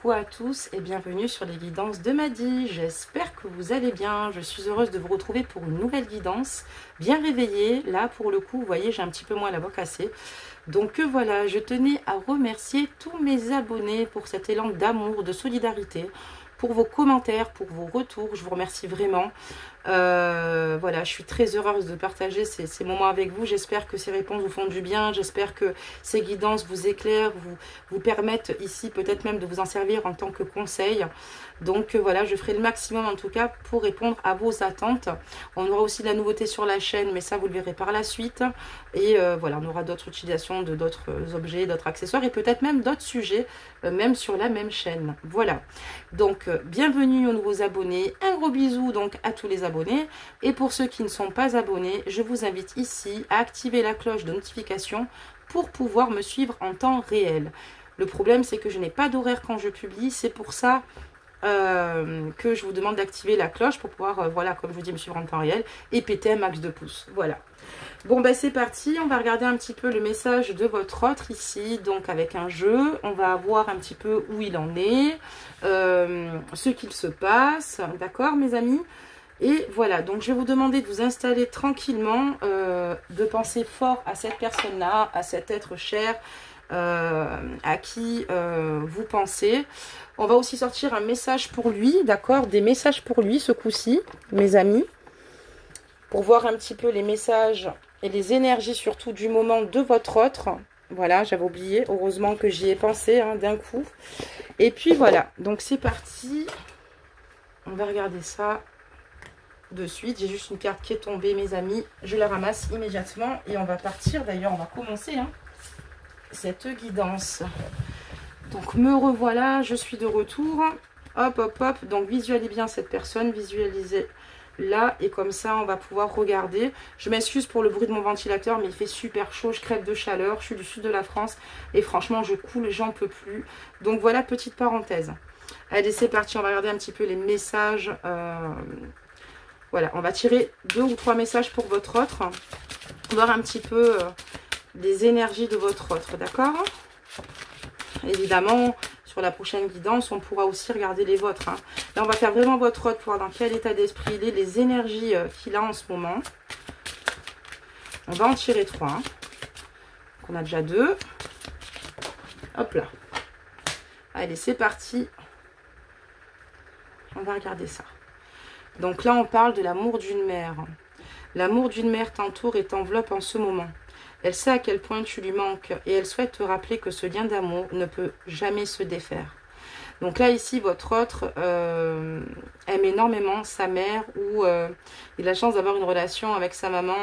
Coucou à tous et bienvenue sur les guidances de Madi. J'espère que vous allez bien. Je suis heureuse de vous retrouver pour une nouvelle guidance. Bien réveillée. Là, pour le coup, vous voyez, j'ai un petit peu moins la voix cassée. Donc voilà, je tenais à remercier tous mes abonnés pour cet élan d'amour, de solidarité, pour vos commentaires, pour vos retours. Je vous remercie vraiment. Voilà, je suis très heureuse de partager ces moments avec vous. J'espère que ces réponses vous font du bien. J'espère que ces guidances vous éclairent, vous permettent ici peut-être même de vous en servir en tant que conseil. Donc voilà, je ferai le maximum en tout cas pour répondre à vos attentes. On aura aussi de la nouveauté sur la chaîne, mais ça vous le verrez par la suite. Et voilà, on aura d'autres utilisations de d'autres objets, d'autres accessoires et peut-être même d'autres sujets, même sur la même chaîne. Voilà, donc bienvenue aux nouveaux abonnés. Un gros bisou donc à tous les abonnés. Et pour ceux qui ne sont pas abonnés, je vous invite ici à activer la cloche de notification pour pouvoir me suivre en temps réel. Le problème, c'est que je n'ai pas d'horaire quand je publie. C'est pour ça que je vous demande d'activer la cloche pour pouvoir, voilà, comme je vous dis, me suivre en temps réel et péter un max de pouces. Voilà. Bon, ben c'est parti. On va regarder un petit peu le message de votre autre ici. Donc, avec un jeu, on va voir un petit peu où il en est, ce qu'il se passe. D'accord, mes amis? Et voilà, donc je vais vous demander de vous installer tranquillement, de penser fort à cette personne-là, à cet être cher, à qui vous pensez. On va aussi sortir un message pour lui, d'accord? Des messages pour lui ce coup-ci, mes amis, pour voir un petit peu les messages et les énergies surtout du moment de votre autre. Voilà, j'avais oublié, heureusement que j'y ai pensé hein, d'un coup. Et puis voilà, donc c'est parti. On va regarder ça de suite. J'ai juste une carte qui est tombée, mes amis. Je la ramasse immédiatement et on va partir. D'ailleurs, on va commencer hein, cette guidance. Donc, me revoilà. Je suis de retour. Hop, hop, hop. Donc, visualisez bien cette personne. Visualisez là. Et comme ça, on va pouvoir regarder. Je m'excuse pour le bruit de mon ventilateur, mais il fait super chaud. Je crève de chaleur. Je suis du sud de la France. Et franchement, je coule. J'en peux plus. Donc, voilà, petite parenthèse. Allez, c'est parti. On va regarder un petit peu les messages. Voilà, on va tirer 2 ou 3 messages pour votre autre. Voir un petit peu les énergies de votre autre, d'accord? Évidemment, sur la prochaine guidance, on pourra aussi regarder les vôtres. Hein. Là, on va faire vraiment votre autre pour voir dans quel état d'esprit il est, les énergies qu'il a en ce moment. On va en tirer 3. Hein. Donc, on a déjà 2. Hop là. Allez, c'est parti. On va regarder ça. Donc là, on parle de l'amour d'une mère. L'amour d'une mère t'entoure et t'enveloppe en ce moment. Elle sait à quel point tu lui manques et elle souhaite te rappeler que ce lien d'amour ne peut jamais se défaire. Donc là, ici, votre autre aime énormément sa mère ou il a la chance d'avoir une relation avec sa maman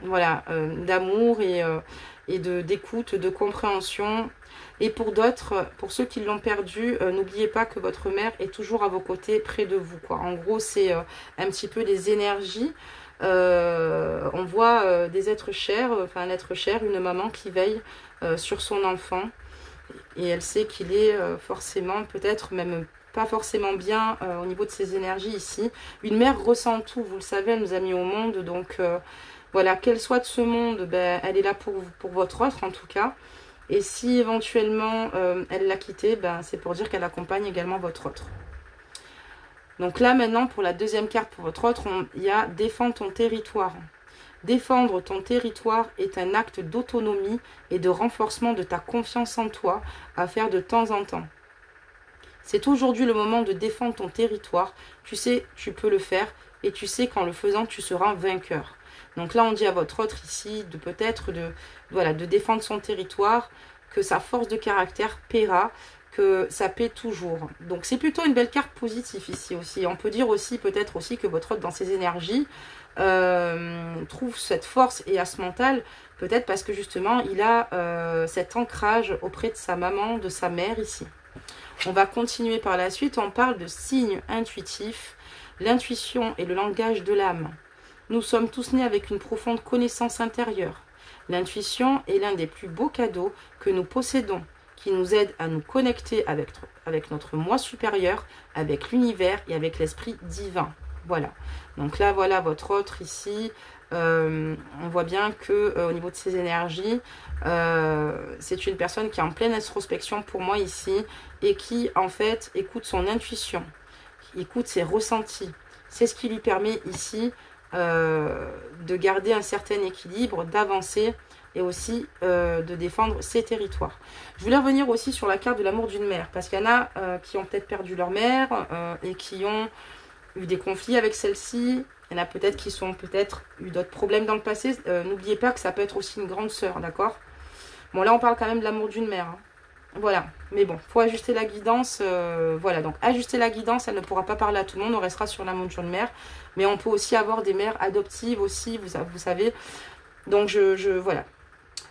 voilà, d'amour et d'écoute, de compréhension. Et pour d'autres, pour ceux qui l'ont perdu, n'oubliez pas que votre mère est toujours à vos côtés, près de vous, quoi. En gros, c'est un petit peu les énergies. On voit des êtres chers, enfin un être cher, une maman qui veille sur son enfant. Et elle sait qu'il est forcément, peut-être même pas forcément bien au niveau de ses énergies ici. Une mère ressent tout, vous le savez, elle nous a mis au monde. Donc voilà, qu'elle soit de ce monde, ben, elle est là pour votre autre en tout cas. Et si éventuellement elle l'a quitté, ben, c'est pour dire qu'elle accompagne également votre autre. Donc là maintenant pour la deuxième carte pour votre autre, il y a défendre ton territoire. Défendre ton territoire est un acte d'autonomie et de renforcement de ta confiance en toi à faire de temps en temps. C'est aujourd'hui le moment de défendre ton territoire. Tu sais, tu peux le faire et tu sais qu'en le faisant, tu seras vainqueur. Donc là, on dit à votre autre ici de peut-être de défendre son territoire, que sa force de caractère paiera, que ça paie toujours. Donc c'est plutôt une belle carte positive ici aussi. On peut dire aussi peut-être aussi que votre autre dans ses énergies trouve cette force et à ce mental, peut-être parce que justement il a cet ancrage auprès de sa maman, de sa mère ici. On va continuer par la suite. On parle de signes intuitifs. L'intuition est le langage de l'âme. Nous sommes tous nés avec une profonde connaissance intérieure. L'intuition est l'un des plus beaux cadeaux que nous possédons, qui nous aide à nous connecter avec notre moi supérieur, avec l'univers et avec l'esprit divin. Voilà. Donc là, voilà votre autre ici. On voit bien que au niveau de ses énergies, c'est une personne qui est en pleine introspection pour moi ici et qui en fait écoute son intuition, écoute ses ressentis. C'est ce qui lui permet ici de garder un certain équilibre, d'avancer et aussi de défendre ses territoires. Je voulais revenir aussi sur la carte de l'amour d'une mère, parce qu'il y en a qui ont peut-être perdu leur mère et qui ont eu des conflits avec celle-ci. Il y en a peut-être qui sont peut-être eu d'autres problèmes dans le passé. N'oubliez pas que ça peut être aussi une grande sœur, d'accord? Bon, là, on parle quand même de l'amour d'une mère. Hein. Voilà. Mais bon, faut ajuster la guidance. Voilà, donc ajuster la guidance, elle ne pourra pas parler à tout le monde. On restera sur l'amour d'une mère. Mais on peut aussi avoir des mères adoptives aussi, vous savez. Donc, voilà.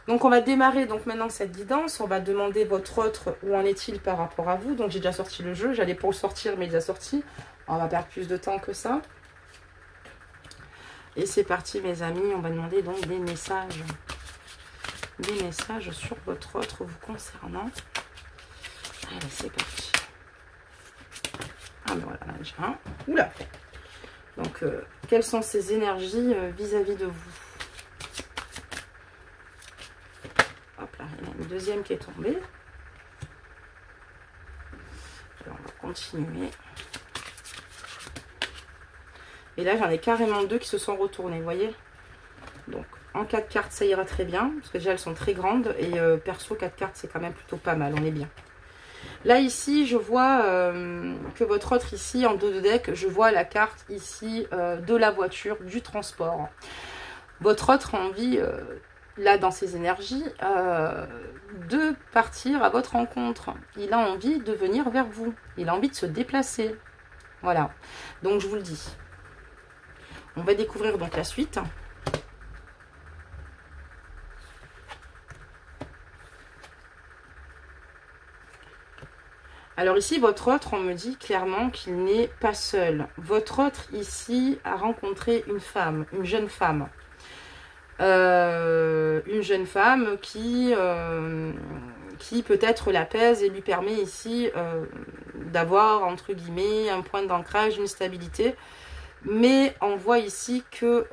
Donc, on va démarrer donc maintenant cette guidance. On va demander votre autre, où en est-il par rapport à vous. Donc, j'ai déjà sorti le jeu. J'allais pour le sortir, mais il a sorti. On va perdre plus de temps que ça. Et c'est parti, mes amis. On va demander donc des messages. Des messages sur votre autre vous concernant. Allez, c'est parti. Ah, ben voilà, là, j'ai un. Oula! Donc, quelles sont ces énergies vis-à-vis de vous? Hop là, il y en a une deuxième qui est tombée. Alors, on va continuer. Et là, j'en ai carrément deux qui se sont retournés, vous voyez? Donc, en 4 cartes, ça ira très bien. Parce que déjà, elles sont très grandes. Et perso, 4 cartes, c'est quand même plutôt pas mal. On est bien. Là, ici, je vois que votre autre, ici, en dos de deck, je vois la carte, ici, de la voiture, du transport. Votre autre a envie, là, dans ses énergies, de partir à votre rencontre. Il a envie de venir vers vous. Il a envie de se déplacer. Voilà. Donc, je vous le dis. On va découvrir donc la suite. Alors ici, votre autre, on me dit clairement qu'il n'est pas seul. Votre autre ici a rencontré une femme, une jeune femme. Une jeune femme qui peut-être l'apaise et lui permet ici d'avoir, entre guillemets, un point d'ancrage, une stabilité. Mais on voit ici que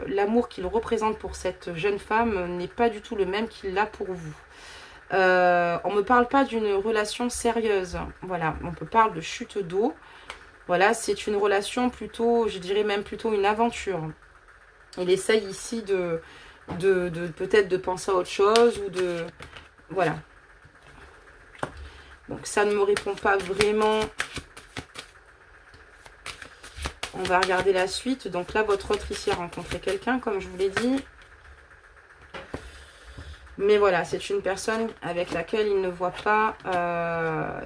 l'amour qu'il représente pour cette jeune femme n'est pas du tout le même qu'il a pour vous. On ne me parle pas d'une relation sérieuse. Voilà, on peut parler de chute d'eau. Voilà, c'est une relation plutôt, je dirais même plutôt une aventure. Il essaye ici de peut-être de penser à autre chose ou de... Voilà. Donc ça ne me répond pas vraiment. On va regarder la suite. Donc là, votre autre ici a rencontré quelqu'un, comme je vous l'ai dit. Mais voilà, c'est une personne avec laquelle il ne voit pas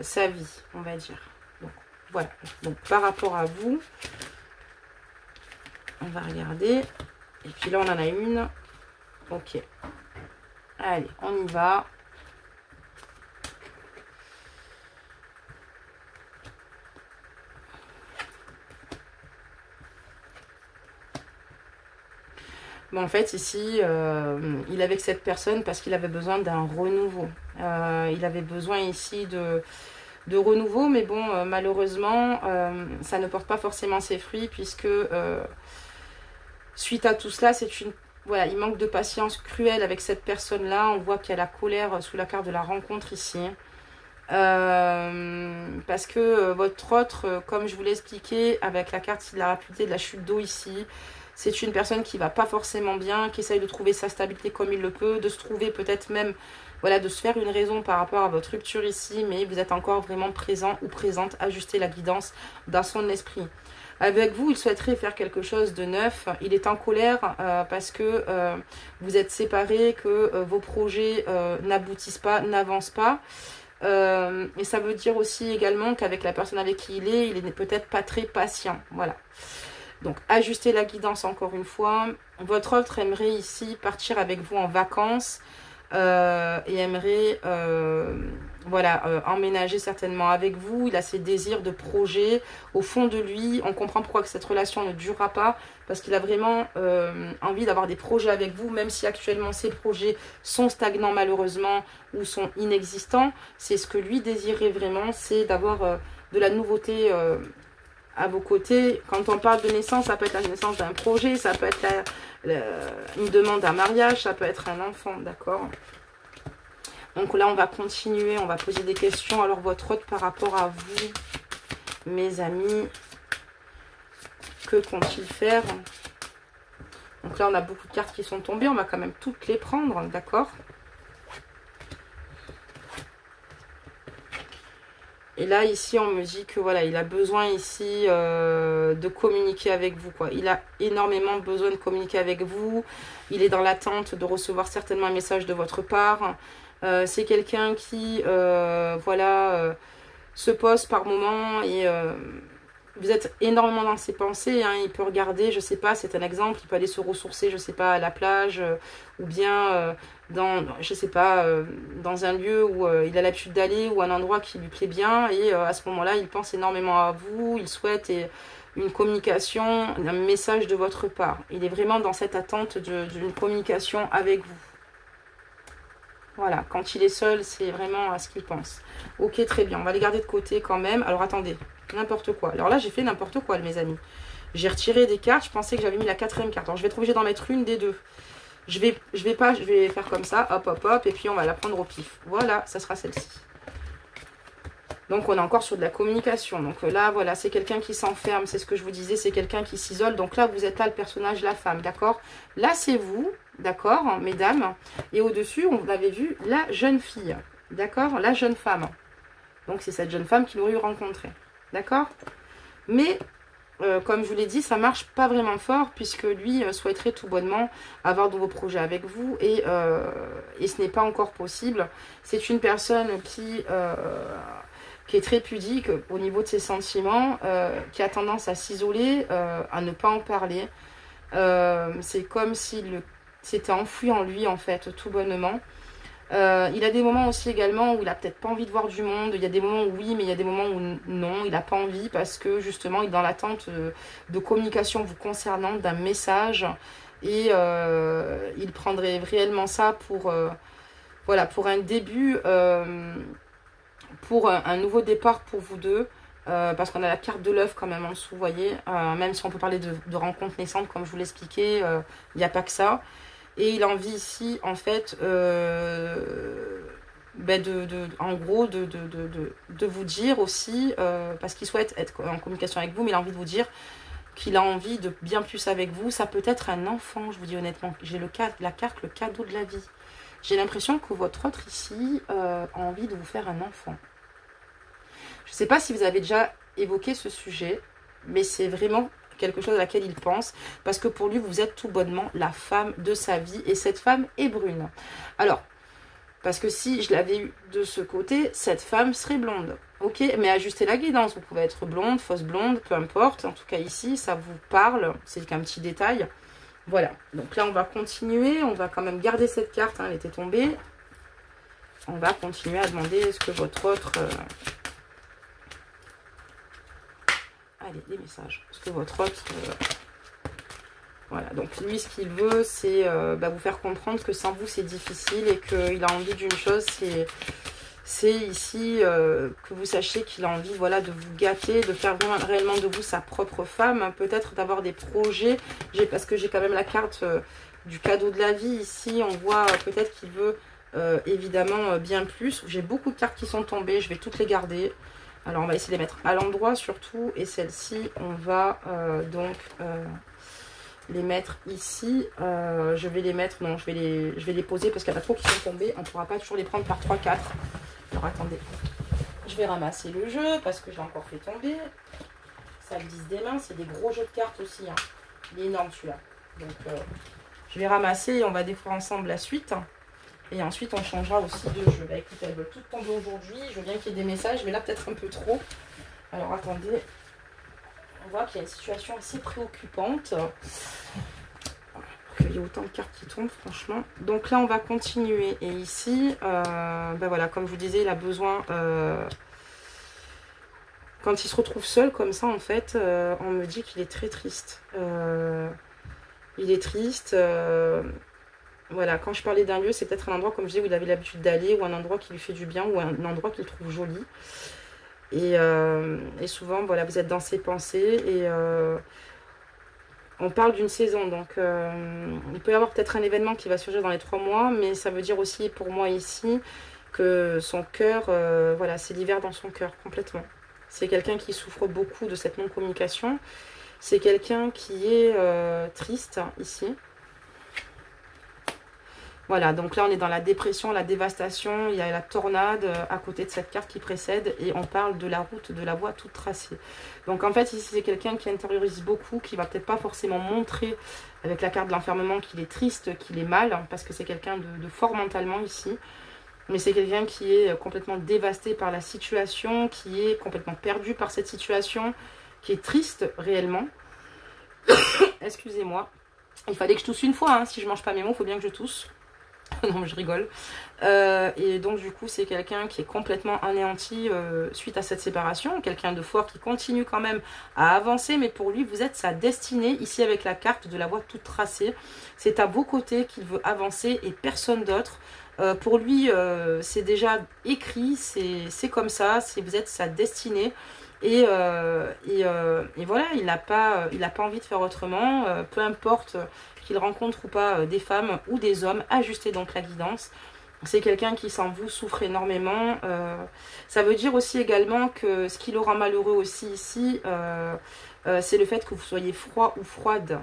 sa vie, on va dire. Donc, voilà. Donc, par rapport à vous, on va regarder. Et puis là, on en a une. Ok. Allez, on y va. Bon, en fait, ici, il est avec cette personne parce qu'il avait besoin d'un renouveau. Il avait besoin ici de renouveau, mais bon, malheureusement, ça ne porte pas forcément ses fruits puisque suite à tout cela, c'est une... Voilà, il manque de patience cruelle avec cette personne-là. On voit qu'il y a la colère sous la carte de la rencontre ici. Parce que votre autre, comme je vous l'ai expliqué, avec la carte de la rapidité de la chute d'eau ici, c'est une personne qui va pas forcément bien, qui essaye de trouver sa stabilité comme il le peut, de se trouver peut-être même, voilà, de se faire une raison par rapport à votre rupture ici, mais vous êtes encore vraiment présent ou présente, ajustez la guidance dans son esprit. Avec vous, il souhaiterait faire quelque chose de neuf. Il est en colère parce que vous êtes séparés, que vos projets n'aboutissent pas, n'avancent pas. Et ça veut dire aussi également qu'avec la personne avec qui il est peut-être pas très patient. Voilà. Donc, ajustez la guidance encore une fois. Votre autre aimerait ici partir avec vous en vacances et aimerait voilà, emménager certainement avec vous. Il a ses désirs de projet. Au fond de lui, on comprend pourquoi que cette relation ne durera pas. Parce qu'il a vraiment envie d'avoir des projets avec vous. Même si actuellement ces projets sont stagnants malheureusement ou sont inexistants. C'est ce que lui désirait vraiment. C'est d'avoir de la nouveauté à vos côtés. Quand on parle de naissance, ça peut être la naissance d'un projet, ça peut être une demande d'un mariage, ça peut être un enfant, d'accord? Donc là, on va continuer, on va poser des questions. Alors, votre hôte par rapport à vous, mes amis, que compte-t-il faire? Donc là, on a beaucoup de cartes qui sont tombées, on va quand même toutes les prendre, d'accord? Et là, ici, on me dit que voilà, il a besoin ici de communiquer avec vous, quoi. Il a énormément besoin de communiquer avec vous. Il est dans l'attente de recevoir certainement un message de votre part. C'est quelqu'un qui, voilà, se pose par moment et vous êtes énormément dans ses pensées. Hein. Il peut regarder, je sais pas, c'est un exemple, il peut aller se ressourcer, je sais pas, à la plage ou bien dans, je sais pas, dans un lieu où il a l'habitude d'aller ou un endroit qui lui plaît bien. Et à ce moment-là, il pense énormément à vous, il souhaite une communication, un message de votre part. Il est vraiment dans cette attente d'une communication avec vous. Voilà, quand il est seul, c'est vraiment à ce qu'il pense. Ok, très bien, on va les garder de côté quand même. Alors attendez, n'importe quoi. Alors là, j'ai fait n'importe quoi, mes amis. J'ai retiré des cartes, je pensais que j'avais mis la 4e carte. Alors je vais être obligée d'en mettre une des deux. Je vais faire comme ça, hop, hop, hop, et puis on va la prendre au pif. Voilà, ça sera celle-ci. Donc on est encore sur de la communication. Donc là, voilà, c'est quelqu'un qui s'enferme, c'est ce que je vous disais, c'est quelqu'un qui s'isole. Donc là, vous êtes là, le personnage, la femme, d'accord? Là, c'est vous, d'accord, mesdames. Et au-dessus, on avait vu la jeune fille, d'accord? La jeune femme. Donc c'est cette jeune femme qu'il aurait eu rencontrée, d'accord? Mais, comme je vous l'ai dit, ça marche pas vraiment fort, puisque lui souhaiterait tout bonnement avoir de nouveaux projets avec vous. Et ce n'est pas encore possible. C'est une personne qui est très pudique au niveau de ses sentiments, qui a tendance à s'isoler, à ne pas en parler. C'est comme s'il s'était enfoui en lui, en fait, tout bonnement. Il a des moments aussi également où il a peut-être pas envie de voir du monde. Il y a des moments où oui, mais il y a des moments où non, il n'a pas envie parce que justement, il est dans l'attente de communication vous concernant, d'un message. Et il prendrait réellement ça pour, voilà, pour un début... pour un nouveau départ pour vous deux, parce qu'on a la carte de l'œuf quand même en dessous, vous voyez, même si on peut parler de rencontres naissantes, comme je vous l'expliquais, il n'y a pas que ça. Et il a envie ici, en fait, en gros, de vous dire aussi, parce qu'il souhaite être en communication avec vous, mais il a envie de vous dire qu'il a envie de bien plus avec vous. Ça peut être un enfant, je vous dis honnêtement. J'ai la carte, le cadeau de la vie. J'ai l'impression que votre autre ici a envie de vous faire un enfant. Je ne sais pas si vous avez déjà évoqué ce sujet, mais c'est vraiment quelque chose à laquelle il pense, parce que pour lui, vous êtes tout bonnement la femme de sa vie, et cette femme est brune. Alors, parce que si je l'avais eu de ce côté, cette femme serait blonde. Ok, mais ajustez la guidance, vous pouvez être blonde, fausse blonde, peu importe. En tout cas ici, ça vous parle, c'est qu'un petit détail. Voilà, donc là on va continuer, on va quand même garder cette carte, hein, elle était tombée. On va continuer à demander est-ce que votre autre... Allez, des messages. Est-ce que votre autre... Voilà, donc lui ce qu'il veut c'est vous faire comprendre que sans vous c'est difficile et qu'il a envie d'une chose, c'est ici que vous sachiez qu'il a envie, voilà, de vous gâter, de faire vraiment, réellement de vous sa propre femme, hein, peut-être d'avoir des projets, parce que j'ai quand même la carte du cadeau de la vie ici, on voit peut-être qu'il veut évidemment bien plus. J'ai beaucoup de cartes qui sont tombées, je vais toutes les garder. Alors on va essayer de les mettre à l'endroit surtout, et celle-ci on va donc les mettre ici. Je vais les mettre, non, je vais les poser parce qu'il y en a trop qui sont tombés, on ne pourra pas toujours les prendre par 3-4. Alors attendez, je vais ramasser le jeu parce que j'ai encore fait tomber. Ça glisse des mains, c'est des gros jeux de cartes aussi, hein. Il est énorme celui-là. Donc je vais ramasser et on va découvrir ensemble la suite. Et ensuite on changera aussi de jeu. Bah écoutez, elles veulent toutes tomber aujourd'hui. Je veux bien qu'il y ait des messages, mais là peut-être un peu trop. Alors attendez. On voit qu'il y a une situation assez préoccupante. Il y a autant de cartes qui tombent, franchement. Donc là, on va continuer. Et ici, voilà, comme je vous disais, il a besoin... quand il se retrouve seul comme ça, en fait, on me dit qu'il est très triste. Il est triste. Voilà, quand je parlais d'un lieu, c'est peut-être un endroit, comme je disais, où il avait l'habitude d'aller, ou un endroit qui lui fait du bien, ou un endroit qu'il trouve joli. Et souvent, voilà, vous êtes dans ses pensées et on parle d'une saison. Donc, il peut y avoir peut-être un événement qui va surgir dans les 3 mois, mais ça veut dire aussi pour moi ici que son cœur, voilà, c'est l'hiver dans son cœur complètement. C'est quelqu'un qui souffre beaucoup de cette non-communication. C'est quelqu'un qui est triste ici. Voilà, donc là on est dans la dépression, la dévastation, il y a la tornade à côté de cette carte qui précède et on parle de la route, de la voie toute tracée. Donc en fait ici c'est quelqu'un qui intériorise beaucoup, qui va peut-être pas forcément montrer avec la carte de l'enfermement qu'il est triste, qu'il est mal, parce que c'est quelqu'un de fort mentalement ici. Mais c'est quelqu'un qui est complètement dévasté par la situation, qui est complètement perdu par cette situation, qui est triste réellement. Excusez-moi. Il fallait que je tousse une fois, hein. Si je mange pas mes mots, il faut bien que je tousse. Non, mais je rigole. Et donc, du coup, c'est quelqu'un qui est complètement anéanti suite à cette séparation. Quelqu'un de fort qui continue quand même à avancer. Mais pour lui, vous êtes sa destinée. Ici, avec la carte de la voie toute tracée. C'est à vos côtés qu'il veut avancer et personne d'autre. Pour lui, c'est déjà écrit. C'est comme ça. Vous êtes sa destinée. Et voilà, il n'a pas envie de faire autrement. Peu importe qu'il rencontre ou pas des femmes ou des hommes, ajustez donc la guidance. C'est quelqu'un qui sans vous souffre énormément. Ça veut dire aussi également que ce qui le rend malheureux aussi ici, c'est le fait que vous soyez froid ou froide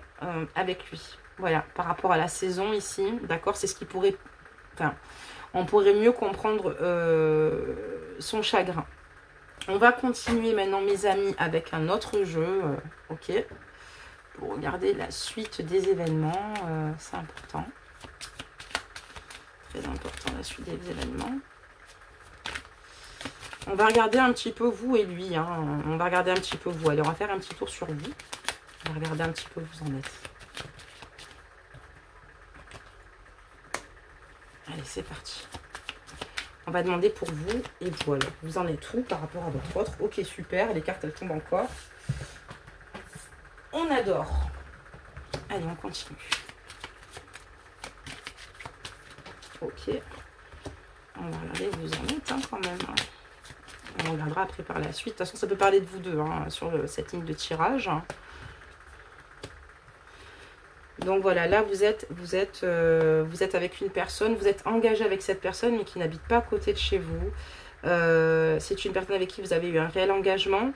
avec lui. Voilà, par rapport à la saison ici, d'accord, c'est ce qui pourrait... Enfin, on pourrait mieux comprendre son chagrin. On va continuer maintenant, mes amis, avec un autre jeu, ok, pour regarder la suite des événements, c'est important. Très important, la suite des événements. On va regarder un petit peu vous et lui, hein. On va regarder un petit peu vous. Allez, on va faire un petit tour sur vous. On va regarder un petit peu où vous en êtes. Allez, c'est parti. On va demander pour vous et vous. Alors, vous en êtes où par rapport à votre autre? Ok, super. Les cartes, elles tombent encore. On adore. Allez, on continue. Ok. On va regarder où vous en êtes hein, quand même. On regardera après par la suite. De toute façon, ça peut parler de vous deux hein, sur cette ligne de tirage. Donc voilà, là vous êtes avec une personne, vous êtes engagé avec cette personne mais qui n'habite pas à côté de chez vous. C'est une personne avec qui vous avez eu un réel engagement.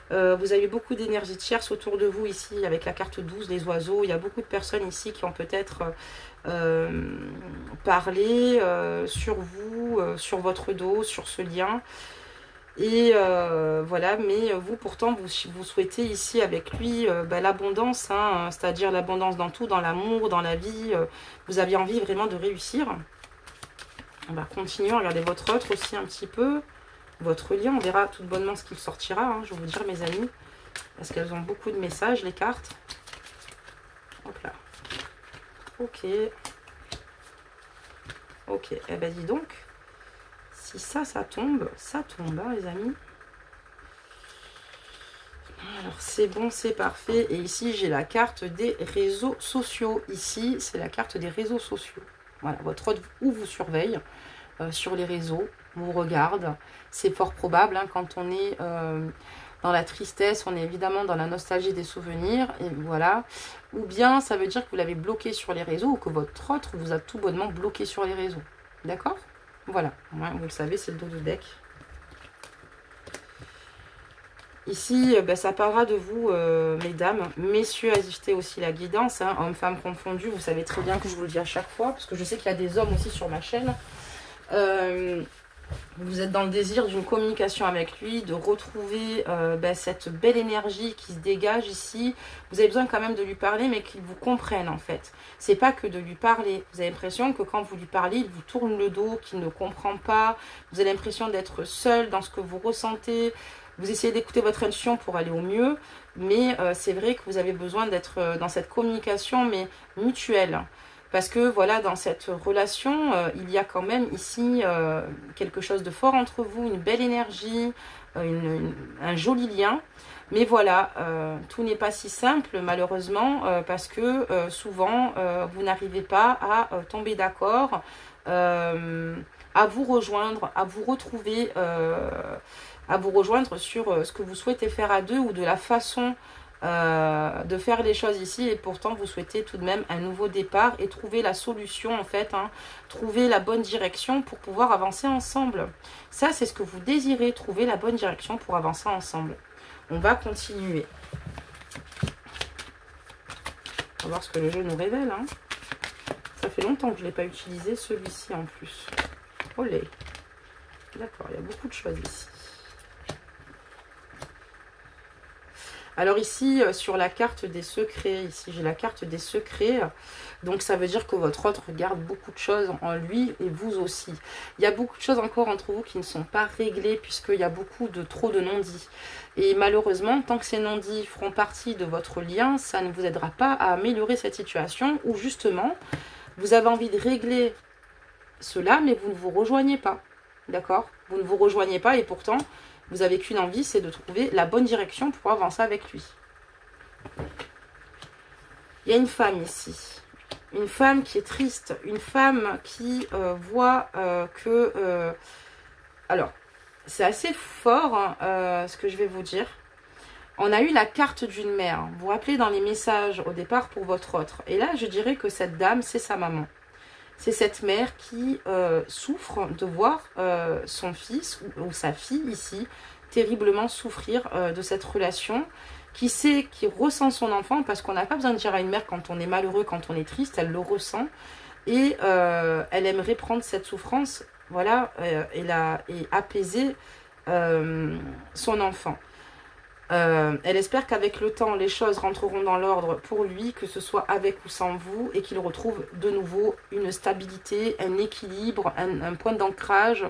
Vous avez beaucoup d'énergie tierce autour de vous ici avec la carte 12, les oiseaux. Il y a beaucoup de personnes ici qui ont peut-être parlé sur vous, sur votre dos, sur ce lien. Et voilà, mais vous pourtant vous souhaitez ici avec lui l'abondance, hein, c'est-à-dire l'abondance dans tout, dans l'amour, dans la vie. Vous aviez envie vraiment de réussir. On va continuer, regardez votre autre aussi un petit peu. Votre lien, on verra tout bonnement ce qu'il sortira, hein, je vais vous dire mes amis. Parce qu'elles ont beaucoup de messages, les cartes. Hop là. Ok. Ok, eh ben dis donc. Si ça tombe, hein, les amis. Alors, c'est bon, c'est parfait. Et ici, j'ai la carte des réseaux sociaux. Ici, c'est la carte des réseaux sociaux. Voilà, votre autre vous surveille sur les réseaux, vous regarde. C'est fort probable, hein, quand on est dans la tristesse, on est évidemment dans la nostalgie des souvenirs. Et voilà. Ou bien, ça veut dire que vous l'avez bloqué sur les réseaux ou que votre autre vous a tout bonnement bloqué sur les réseaux. D'accord ? Voilà, ouais, vous le savez, c'est le dos de deck. Ici, ça parlera de vous, mesdames. Messieurs, ajustez aussi la guidance, hein, hommes-femmes confondus. Vous savez très bien que je vous le dis à chaque fois, parce que je sais qu'il y a des hommes aussi sur ma chaîne. Vous êtes dans le désir d'une communication avec lui, de retrouver cette belle énergie qui se dégage ici. Vous avez besoin quand même de lui parler, mais qu'il vous comprenne en fait. C'est pas que de lui parler. Vous avez l'impression que quand vous lui parlez, il vous tourne le dos, qu'il ne comprend pas. Vous avez l'impression d'être seul dans ce que vous ressentez. Vous essayez d'écouter votre intuition pour aller au mieux, mais c'est vrai que vous avez besoin d'être dans cette communication, mais mutuelle. Parce que voilà, dans cette relation, il y a quand même ici quelque chose de fort entre vous, une belle énergie, un joli lien. Mais voilà, tout n'est pas si simple malheureusement, parce que souvent, vous n'arrivez pas à tomber d'accord, à vous rejoindre, à vous retrouver à vous rejoindre sur ce que vous souhaitez faire à deux ou de la façon de faire les choses ici. Et pourtant, vous souhaitez tout de même un nouveau départ et trouver la solution, en fait, hein, trouver la bonne direction pour pouvoir avancer ensemble. Ça, c'est ce que vous désirez, trouver la bonne direction pour avancer ensemble. On va continuer. On va voir ce que le jeu nous révèle. Hein. Ça fait longtemps que je ne l'ai pas utilisé, celui-ci en plus. Olé. D'accord, il y a beaucoup de choses ici. Alors ici, sur la carte des secrets, ici j'ai la carte des secrets. Donc ça veut dire que votre autre garde beaucoup de choses en lui et vous aussi. Il y a beaucoup de choses encore entre vous qui ne sont pas réglées puisqu'il y a trop de non-dits. Et malheureusement, tant que ces non-dits feront partie de votre lien, ça ne vous aidera pas à améliorer cette situation où justement, vous avez envie de régler cela, mais vous ne vous rejoignez pas. D'accord? Vous ne vous rejoignez pas et pourtant, vous n'avez qu'une envie, c'est de trouver la bonne direction pour avancer avec lui. Il y a une femme ici. Une femme qui est triste. Une femme qui voit que... alors, c'est assez fort ce que je vais vous dire. On a eu la carte d'une mère. Vous vous rappelez dans les messages au départ pour votre autre. Et là, je dirais que cette dame, c'est sa maman. C'est cette mère qui souffre de voir son fils ou sa fille ici terriblement souffrir de cette relation, qui ressent son enfant, parce qu'on n'a pas besoin de dire à une mère quand on est malheureux, quand on est triste, elle le ressent, et elle aimerait prendre cette souffrance, voilà, et apaiser son enfant. Elle espère qu'avec le temps, les choses rentreront dans l'ordre pour lui, que ce soit avec ou sans vous, et qu'il retrouve de nouveau une stabilité, un équilibre, un point d'ancrage,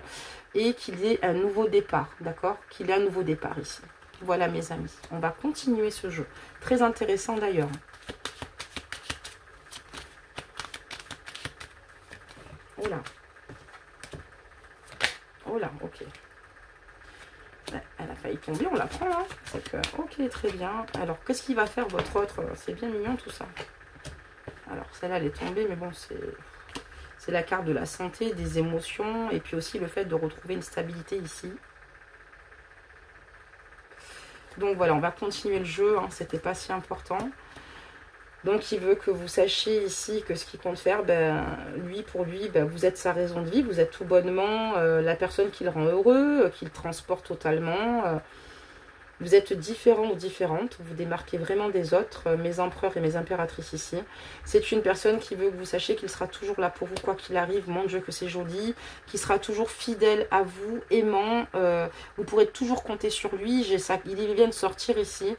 et qu'il ait un nouveau départ, d'accord? Qu'il ait un nouveau départ ici. Voilà mes amis, on va continuer ce jeu. Très intéressant d'ailleurs. Oh là. Oh là, ok. Elle a failli tomber, on la prend, hein. Ok, très bien. Alors, qu'est-ce qu'il va faire votre autre? C'est bien mignon tout ça. Alors, celle-là, elle est tombée, mais bon, c'est la carte de la santé, des émotions, et puis aussi le fait de retrouver une stabilité ici. Donc voilà, on va continuer le jeu, hein, c'était pas si important. Donc il veut que vous sachiez ici que ce qu'il compte faire, pour lui, vous êtes sa raison de vie, vous êtes tout bonnement la personne qui le rend heureux, qui le transporte totalement. Vous êtes différent ou différente, vous démarquez vraiment des autres, mes empereurs et mes impératrices ici. C'est une personne qui veut que vous sachiez qu'il sera toujours là pour vous, quoi qu'il arrive, mon Dieu que c'est joli, qui sera toujours fidèle à vous, aimant, vous pourrez toujours compter sur lui, il vient de sortir ici,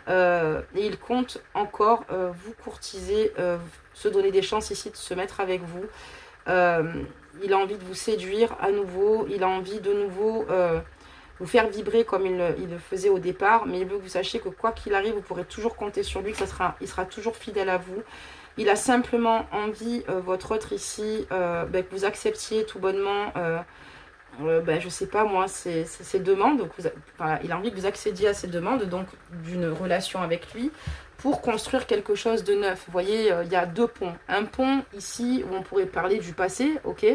et il compte encore vous courtiser, se donner des chances ici de se mettre avec vous. Il a envie de vous séduire à nouveau, il a envie de nouveau... vous faire vibrer comme il le faisait au départ, mais il veut que vous sachiez que quoi qu'il arrive, vous pourrez toujours compter sur lui, il sera toujours fidèle à vous. Il a simplement envie, votre autre ici, que vous acceptiez tout bonnement, je sais pas moi, ses demandes. Donc voilà, il a envie que vous accédiez à ses demandes, donc d'une relation avec lui, pour construire quelque chose de neuf. Vous voyez, il y a deux ponts. Un pont ici où on pourrait parler du passé, ok,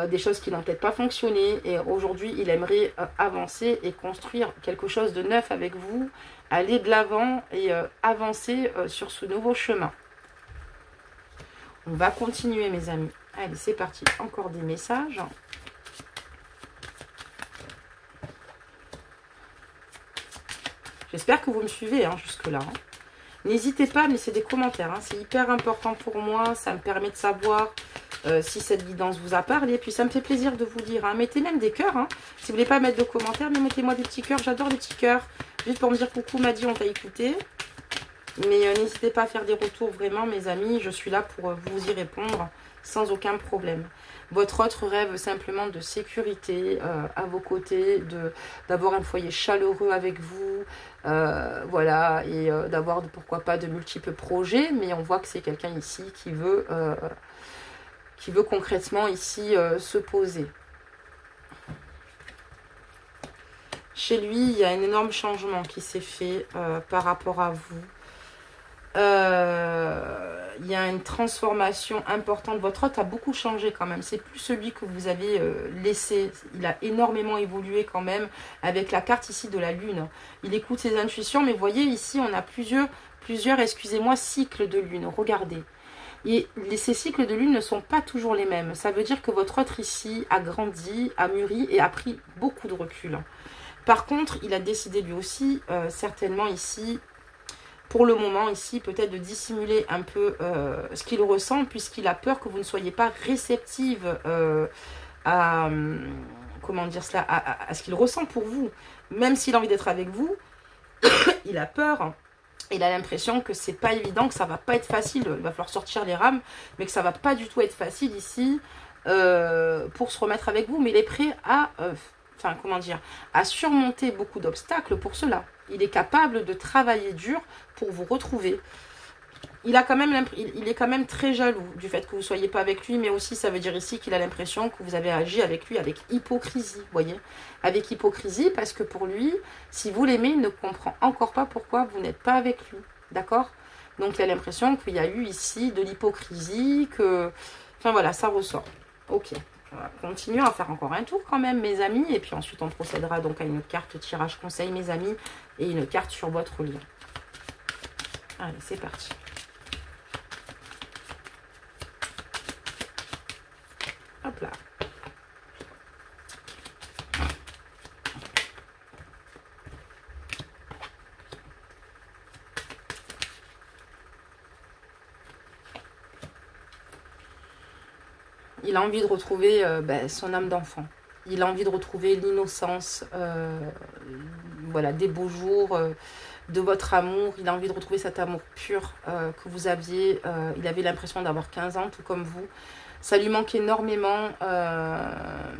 des choses qui n'ont peut-être pas fonctionné, et aujourd'hui il aimerait avancer et construire quelque chose de neuf avec vous, aller de l'avant et avancer sur ce nouveau chemin. On va continuer mes amis. Allez, c'est parti, encore des messages. J'espère que vous me suivez jusque là. N'hésitez pas à me laisser des commentaires, c'est hyper important pour moi, ça me permet de savoir si cette guidance vous a parlé, puis ça me fait plaisir de vous lire. Mettez même des cœurs, si vous voulez pas mettre de commentaires, mais mettez-moi des petits cœurs, j'adore les petits cœurs, juste pour me dire coucou Maddy, on t'a écouté. Mais n'hésitez pas à faire des retours, vraiment mes amis, je suis là pour vous y répondre sans aucun problème. Votre autre rêve simplement de sécurité à vos côtés, d'avoir un foyer chaleureux avec vous, voilà, et d'avoir pourquoi pas de multiples projets, mais on voit que c'est quelqu'un ici qui veut concrètement ici se poser. Chez lui, il y a un énorme changement qui s'est fait par rapport à vous. il y a une transformation importante. Votre hôte a beaucoup changé quand même. C'est plus celui que vous avez laissé. Il a énormément évolué quand même avec la carte ici de la lune. Il écoute ses intuitions, mais vous voyez ici, on a plusieurs excusez-moi, cycles de lune. Regardez. Et ces cycles de lune ne sont pas toujours les mêmes. Ça veut dire que votre autre ici a grandi, a mûri et a pris beaucoup de recul. Par contre, il a décidé lui aussi, certainement ici, pour le moment ici, peut-être de dissimuler un peu ce qu'il ressent, puisqu'il a peur que vous ne soyez pas réceptive à, comment dire cela, à ce qu'il ressent pour vous. Même s'il a envie d'être avec vous, il a peur. Il a l'impression que c'est pas évident, que ça va pas être facile. Il va falloir sortir les rames, mais que ça va pas du tout être facile ici pour se remettre avec vous. Mais il est prêt à, enfin comment dire, à surmonter beaucoup d'obstacles pour cela. Il est capable de travailler dur pour vous retrouver. Il est quand même très jaloux du fait que vous ne soyez pas avec lui, mais aussi ça veut dire ici qu'il a l'impression que vous avez agi avec lui avec hypocrisie, vous voyez, avec hypocrisie, parce que pour lui, si vous l'aimez, il ne comprend encore pas pourquoi vous n'êtes pas avec lui, d'accord? Donc il a l'impression qu'il y a eu ici de l'hypocrisie, que, enfin voilà, ça ressort. Ok, on va continuer à faire encore un tour quand même, mes amis, et puis ensuite on procédera donc à une carte tirage conseil, mes amis, et une carte sur votre lien. Allez, c'est parti. Hop là. Il a envie de retrouver son âme d'enfant. Il a envie de retrouver l'innocence, voilà, des beaux jours, de votre amour. Il a envie de retrouver cet amour pur que vous aviez. Il avait l'impression d'avoir 15 ans, tout comme vous. Ça lui manque énormément,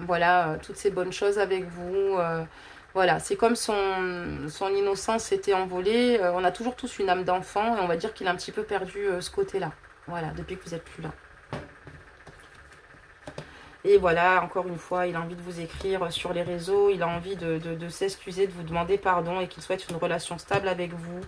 voilà, toutes ces bonnes choses avec vous. Voilà, c'est comme son innocence s'était envolée. On a toujours tous une âme d'enfant et on va dire qu'il a un petit peu perdu ce côté-là. Voilà, depuis que vous n'êtes plus là. Et voilà, encore une fois, il a envie de vous écrire sur les réseaux. Il a envie de s'excuser, de vous demander pardon et qu'il souhaite une relation stable avec vous.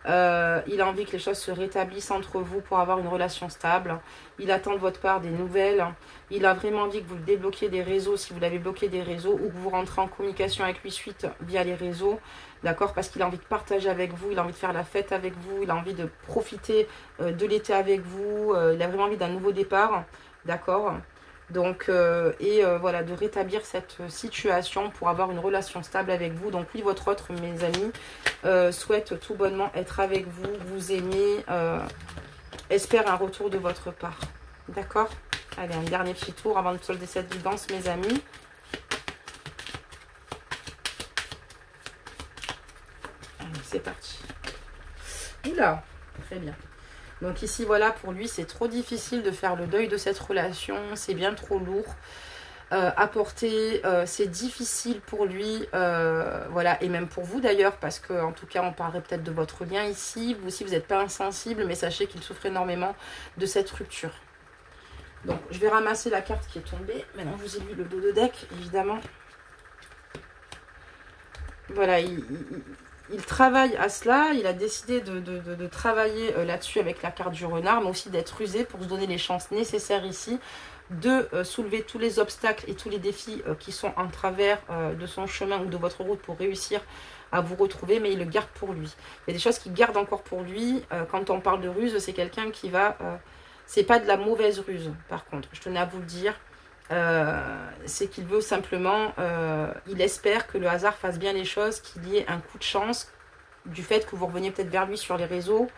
Il a envie que les choses se rétablissent entre vous pour avoir une relation stable. Il attend de votre part des nouvelles. Il a vraiment envie que vous le débloquiez des réseaux si vous l'avez bloqué des réseaux ou que vous rentrez en communication avec lui suite via les réseaux. D'accord? Parce qu'il a envie de partager avec vous, il a envie de faire la fête avec vous, il a envie de profiter de l'été avec vous. Il a vraiment envie d'un nouveau départ. D'accord? Donc, voilà, de rétablir cette situation pour avoir une relation stable avec vous. Donc, oui, votre autre, mes amis, souhaite tout bonnement être avec vous, vous aimer, espère un retour de votre part. D'accord? Allez, un dernier petit tour avant de solder cette guidance, mes amis. Allez, c'est parti. Oula, très bien. Donc ici, voilà, pour lui, c'est trop difficile de faire le deuil de cette relation. C'est bien trop lourd à porter. C'est difficile pour lui, voilà, et même pour vous d'ailleurs, parce que en tout cas, on parlerait peut-être de votre lien ici. Vous aussi, vous n'êtes pas insensible, mais sachez qu'il souffre énormément de cette rupture. Donc, je vais ramasser la carte qui est tombée. Maintenant, je vous ai lu le dos de deck, évidemment. Voilà, il travaille à cela, il a décidé de travailler là-dessus avec la carte du renard, mais aussi d'être rusé pour se donner les chances nécessaires ici, de soulever tous les obstacles et tous les défis qui sont en travers de son chemin ou de votre route pour réussir à vous retrouver, mais il le garde pour lui. Il y a des choses qu'il garde encore pour lui. Quand on parle de ruse, c'est quelqu'un qui va... c'est pas de la mauvaise ruse, par contre, je tenais à vous le dire. C'est qu'il veut simplement, il espère que le hasard fasse bien les choses, qu'il y ait un coup de chance du fait que vous reveniez peut-être vers lui sur les réseaux,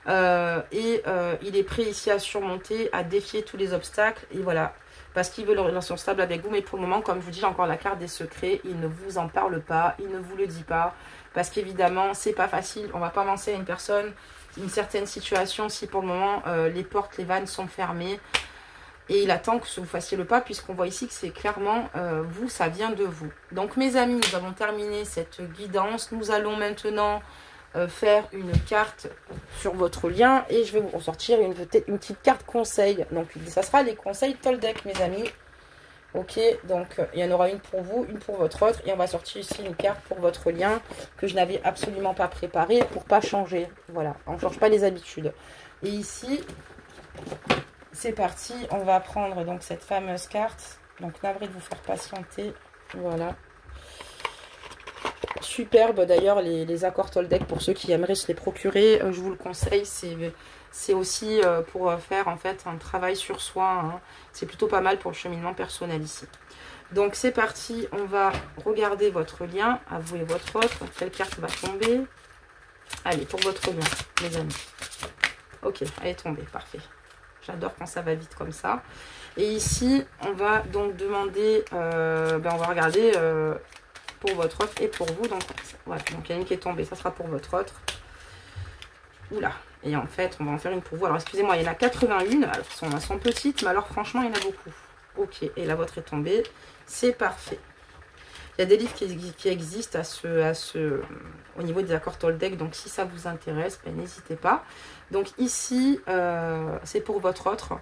il est prêt ici à surmonter, à défier tous les obstacles, et voilà, parce qu'il veut une relation stable avec vous, mais pour le moment, comme je vous dis, j'ai encore la carte des secrets, il ne vous en parle pas, il ne vous le dit pas, parce qu'évidemment, c'est pas facile, on va pas avancer à une personne, une certaine situation, si pour le moment, les portes, les vannes sont fermées. Et il attend que vous fassiez le pas, puisqu'on voit ici que c'est clairement vous, ça vient de vous. Donc mes amis, nous avons terminé cette guidance. Nous allons maintenant faire une carte sur votre lien. Et je vais vous ressortir une petite carte conseil. Donc ça sera les conseils Toldeck, mes amis. Ok, donc il y en aura une pour vous, une pour votre autre. Et on va sortir ici une carte pour votre lien que je n'avais absolument pas préparée pour pas changer. Voilà, on ne change pas les habitudes. Et ici, c'est parti. On va prendre donc cette fameuse carte. Donc, navré de vous faire patienter. Voilà. Superbe d'ailleurs les accords Toltec pour ceux qui aimeraient se les procurer. Je vous le conseille. C'est aussi pour faire en fait un travail sur soi. Hein. C'est plutôt pas mal pour le cheminement personnel ici. Donc c'est parti, on va regarder votre lien, avouez votre autre, quelle carte va tomber. Allez, pour votre lien, mes amis. Ok, elle est tombée, parfait. J'adore quand ça va vite comme ça. Et ici, on va donc demander, on va regarder pour votre autre et pour vous. Donc voilà, donc il y a une qui est tombée, ça sera pour votre autre. Oula, et en fait, on va en faire une pour vous. Alors excusez-moi, il y en a 81, alors elles sont petites, mais alors franchement, il y en a beaucoup. Ok, et la vôtre est tombée. C'est parfait. Il y a des livres qui existent au niveau des accords Toltec. Donc, si ça vous intéresse, ben, n'hésitez pas. Donc, ici, c'est pour votre autre.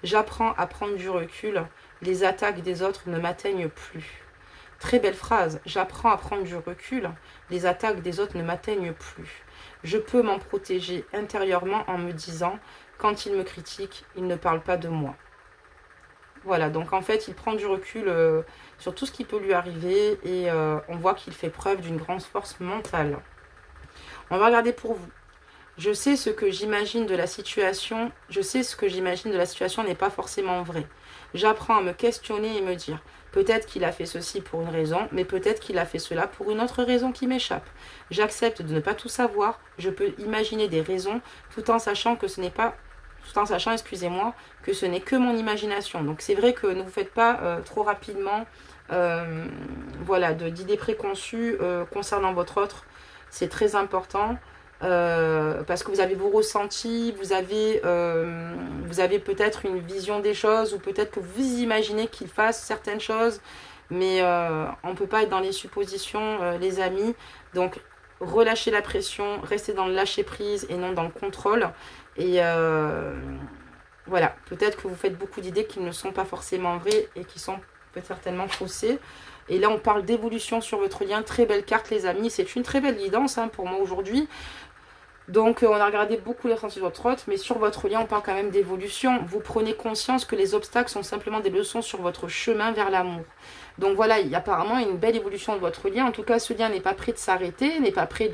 J'apprends à prendre du recul. Les attaques des autres ne m'atteignent plus. Très belle phrase. J'apprends à prendre du recul. Les attaques des autres ne m'atteignent plus. Je peux m'en protéger intérieurement en me disant, quand il me critique, il ne parle pas de moi. Voilà, donc en fait, il prend du recul sur tout ce qui peut lui arriver et on voit qu'il fait preuve d'une grande force mentale. On va regarder pour vous. Je sais ce que j'imagine de la situation. Je sais ce que j'imagine de la situation n'est pas forcément vrai. J'apprends à me questionner et me dire, peut-être qu'il a fait ceci pour une raison, mais peut-être qu'il a fait cela pour une autre raison qui m'échappe. J'accepte de ne pas tout savoir. Je peux imaginer des raisons tout en sachant que ce n'est pas... tout en sachant, excusez-moi, que ce n'est que mon imagination. Donc c'est vrai que ne vous faites pas trop rapidement voilà, d'idées préconçues concernant votre autre. C'est très important parce que vous avez vos ressentis, vous avez peut-être une vision des choses ou peut-être que vous imaginez qu'il fasse certaines choses, mais on ne peut pas être dans les suppositions, les amis. Donc relâchez la pression, restez dans le lâcher prise et non dans le contrôle. Et voilà, peut-être que vous faites beaucoup d'idées qui ne sont pas forcément vraies et qui sont peut-être certainement faussées. Et là, on parle d'évolution sur votre lien. Très belle carte, les amis. C'est une très belle guidance hein, pour moi aujourd'hui. Donc, on a regardé beaucoup les ressentis de votre autre, mais sur votre lien, on parle quand même d'évolution. Vous prenez conscience que les obstacles sont simplement des leçons sur votre chemin vers l'amour. Donc voilà, il y a apparemment une belle évolution de votre lien. En tout cas, ce lien n'est pas prêt de s'arrêter, n'est pas prêt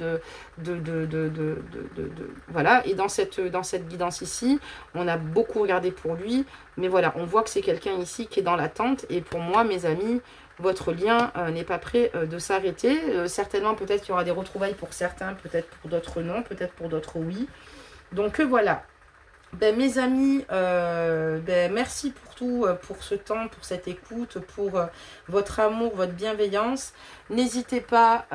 voilà. Et dans cette guidance ici, on a beaucoup regardé pour lui. Mais voilà, on voit que c'est quelqu'un ici qui est dans l'attente. Et pour moi, mes amis, votre lien n'est pas prêt de s'arrêter. Certainement, peut-être qu'il y aura des retrouvailles pour certains, peut-être pour d'autres non, peut-être pour d'autres oui. Donc voilà. Ben, mes amis, merci pour tout, pour ce temps, pour cette écoute, pour votre amour, votre bienveillance. N'hésitez pas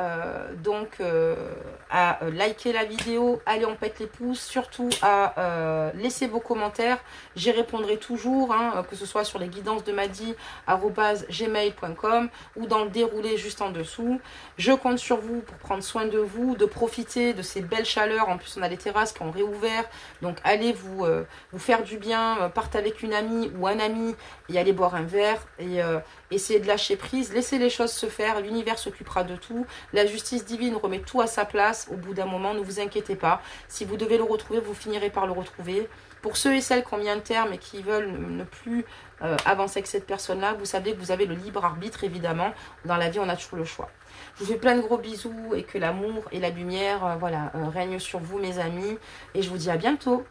à liker la vidéo, allez on pète les pouces, surtout à laisser vos commentaires. J'y répondrai toujours, hein, que ce soit sur les guidances de madi@gmail.com ou dans le déroulé juste en dessous. Je compte sur vous pour prendre soin de vous, de profiter de ces belles chaleurs. En plus, on a les terrasses qui ont réouvert, donc allez vous faire du bien, partez avec une amie ou un ami et allez boire un verre et essayez de lâcher prise, laissez les choses se faire, l'univers s'occupera de tout, la justice divine remet tout à sa place au bout d'un moment, ne vous inquiétez pas, si vous devez le retrouver, vous finirez par le retrouver. Pour ceux et celles qui ont mis un terme et qui veulent ne plus avancer avec cette personne-là, vous savez que vous avez le libre arbitre, évidemment, dans la vie on a toujours le choix. Je vous fais plein de gros bisous et que l'amour et la lumière règnent sur vous mes amis et je vous dis à bientôt.